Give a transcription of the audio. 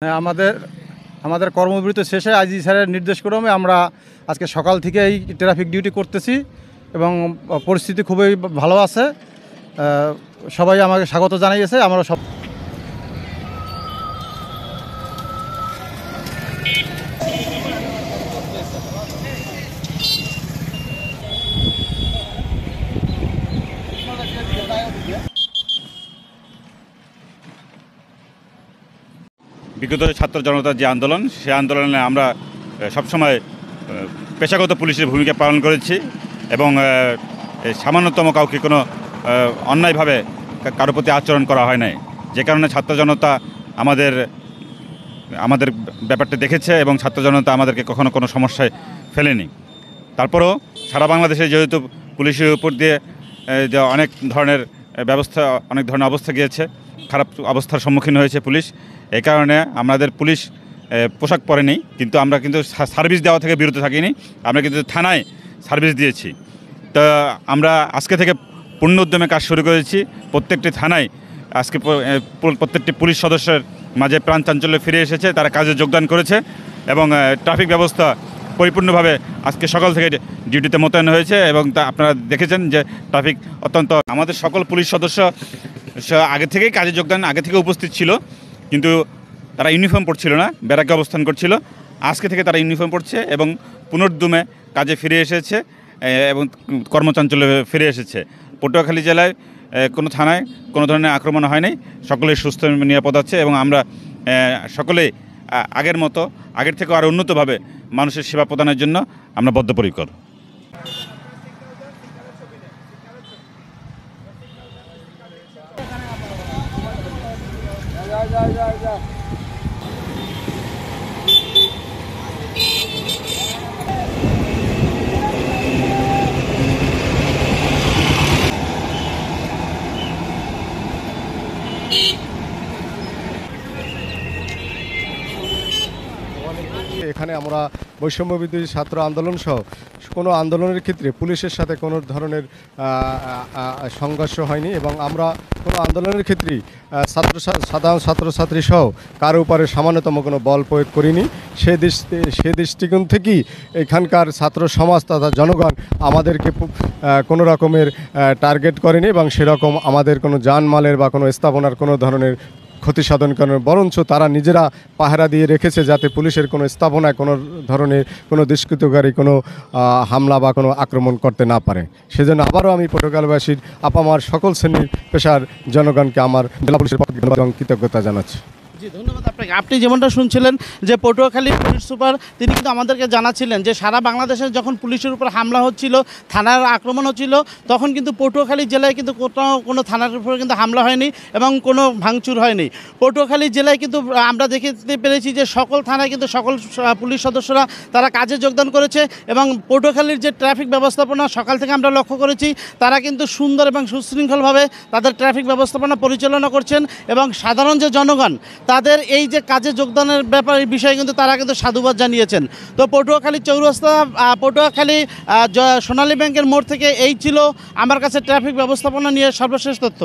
হ্যাঁ, আমাদের আমাদের কর্মবিরতি শেষে আইজি স্যারের নির্দেশক্রমে আমরা আজকে সকাল থেকে এই ট্রাফিক ডিউটি করতেছি এবং পরিস্থিতি খুবই ভালো আছে। সবাই আমাকে স্বাগত জানিয়েছে। আমরা সব বিগত ছাত্র জনতার যে আন্দোলন, সেই আন্দোলনে আমরা সবসময় পেশাগত পুলিশের ভূমিকা পালন করেছি এবং সামান্যতম কাউকে কোনো অন্যায়ভাবে কারো প্রতি আচরণ করা হয় নাই, যে কারণে ছাত্র জনতা আমাদের ব্যাপারটা দেখেছে এবং ছাত্র জনতা আমাদেরকে কখনো কোনো সমস্যায় ফেলেনি। তারপরেও সারা বাংলাদেশে যেহেতু পুলিশের উপর দিয়ে যে অনেক ধরনের অবস্থা গিয়েছে, খারাপ অবস্থার সম্মুখীন হয়েছে পুলিশ। এই কারণে আমাদের পুলিশ পোশাক পরেনি, কিন্তু আমরা কিন্তু সার্ভিস দেওয়া থেকে বিরত থাকিনি। আমরা কিন্তু থানায় সার্ভিস দিয়েছি। তো আমরা আজকে থেকে পূর্ণ উদ্যমে কাজ শুরু করেছি। প্রত্যেকটি থানায় আজকে প্রত্যেকটি পুলিশ সদস্যের মাঝে প্রাণ চাঞ্চল্য ফিরে এসেছে, তারা কাজে যোগদান করেছে এবং ট্রাফিক ব্যবস্থা পরিপূর্ণভাবে আজকে সকাল থেকে ডিউটিতে মোতায়েন হয়েছে এবং তা আপনারা দেখেছেন যে ট্রাফিক অত্যন্ত, আমাদের সকল পুলিশ সদস্য আগে থেকেই কাজে যোগদান আগে থেকে উপস্থিত ছিল, কিন্তু তারা ইউনিফর্ম পরছিল না, ব্যারাকে অবস্থান করছিল। আজকে থেকে তারা ইউনিফর্ম পরছে এবং পুনর্দমে কাজে ফিরে এসেছে এবং কর্মচাঞ্চল্য ফিরে এসেছে। পটুয়াখালী জেলায় কোনো থানায় কোনো ধরনের আক্রমণ হয়নি, সকলেই সুস্থ নিরাপদ আছে এবং আমরা সকলেই আগের থেকে আরও উন্নতভাবে মানুষের সেবা প্রদানের জন্য আমরা বদ্ধপরিকর। এখানে আমরা বৈষম্যবিরোধী ছাত্র আন্দোলন সহ কোনো আন্দোলনের ক্ষেত্রে পুলিশের সাথে কোনো ধরনের সংঘর্ষ হয়নি এবং আমরা কোনো আন্দোলনের ক্ষেত্রেই সাধারণ ছাত্রছাত্রী সহ কারো উপরে সামান্যতম কোনো বল প্রয়োগ করিনি। সে দৃষ্টিকোণ থেকেই এখানকার ছাত্র সমাজ তথা জনগণ আমাদেরকে কোনো রকমের টার্গেট করেনি এবং সেরকম আমাদের কোনো জানমালের বা কোনো স্থাপনার কোনো ধরনের ক্ষতি সাধন করেন, বরঞ্চ তারা নিজেরা পাহারা দিয়ে রেখেছে যাতে পুলিশের কোনো স্থাপনায় কোনো ধরনের কোনো দুষ্কৃতকারী কোনো হামলা বা কোনো আক্রমণ করতে না পারে। সেজন্য আবারও আমি পটুয়াখালীবাসীর আপামার সকল শ্রেণীর পেশার জনগণকে আমার জেলা পুলিশের পক্ষে ধন্যবাদ এবং কৃতজ্ঞতা জানাচ্ছি। জি, ধন্যবাদ আপনাকে। আপনি যেমনটা শুনছিলেন যে পটুয়াখালী পুলিশ সুপার তিনি কিন্তু আমাদেরকে জানাচ্ছিলেন যে সারা বাংলাদেশে যখন পুলিশের উপর হামলা হচ্ছিল, থানার আক্রমণ হচ্ছিল, তখন কিন্তু পটুয়াখালী জেলায় কিন্তু কোনো থানার উপরে কিন্তু হামলা হয়নি এবং কোনো ভাঙচুর হয়নি। পটুয়াখালী জেলায় কিন্তু আমরা দেখতে পেরেছি যে সকল থানায় কিন্তু সকল পুলিশ সদস্যরা তারা কাজে যোগদান করেছে এবং পটুয়াখালীর যে ট্রাফিক ব্যবস্থাপনা সকাল থেকে আমরা লক্ষ্য করেছি, তারা কিন্তু সুন্দর এবং সুশৃঙ্খলভাবে তাদের ট্রাফিক ব্যবস্থাপনা পরিচালনা করছেন এবং সাধারণ যে জনগণ তাদের এই যে কাজে যোগদানের ব্যাপারে বিষয়ে কিন্তু তারা কিন্তু সাধুবাদ জানিয়েছেন। তো পটুয়াখালী চৌরাস্তা, পটুয়াখালী সোনালী ব্যাংকের মোড় থেকে এই ছিল আমার কাছে ট্রাফিক ব্যবস্থাপনা নিয়ে সর্বশেষ তথ্য।